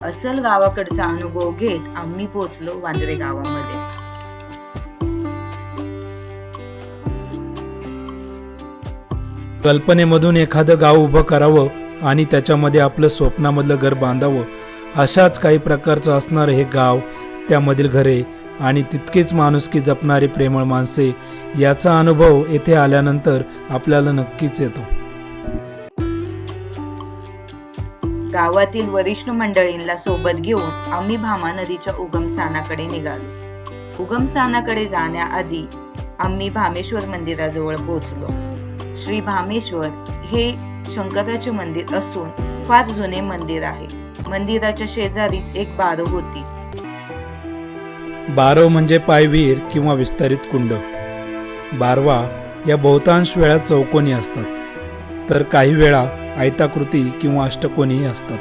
अस्सल गावाकडचा अनुभव घेत आम्ही पोहोचलो वांद्रे गावामध्ये. कल्पनेमधून एखादं गाव उभं करावं आणि त्याच्यामध्ये आपलं स्वप्नामधलं घर बांधावं, अशाच काही प्रकारचं असणारं हे गाव, त्यामधील घरे आणि तितकीच माणुसकी जपणारी प्रेमळ माणसे, याचा अनुभव येथे आल्यानंतर आपल्याला नक्कीच येतो. गावातील वरिष्ठ मंडळींना सोबत घेऊन आम्ही भामा नदीच्या उगमस्थानाकडे निघालो. उगमस्थानाकडे जाण्याआधी आम्ही भामेश्वर मंदिराजवळ पोहोचलो. श्री भामेश्वर हे शंकराचे मंदिर असून फार जुने मंदिर आहे. मंदिराच्या शेजारीच एक बारव होती. बारव म्हणजे पायवीर किंवा विस्तारित कुंड. बारवा या बहुतांश वेळा चौकोनी असतात, तर काही वेळा आयताकृती किंवा अष्टकोनीही असतात.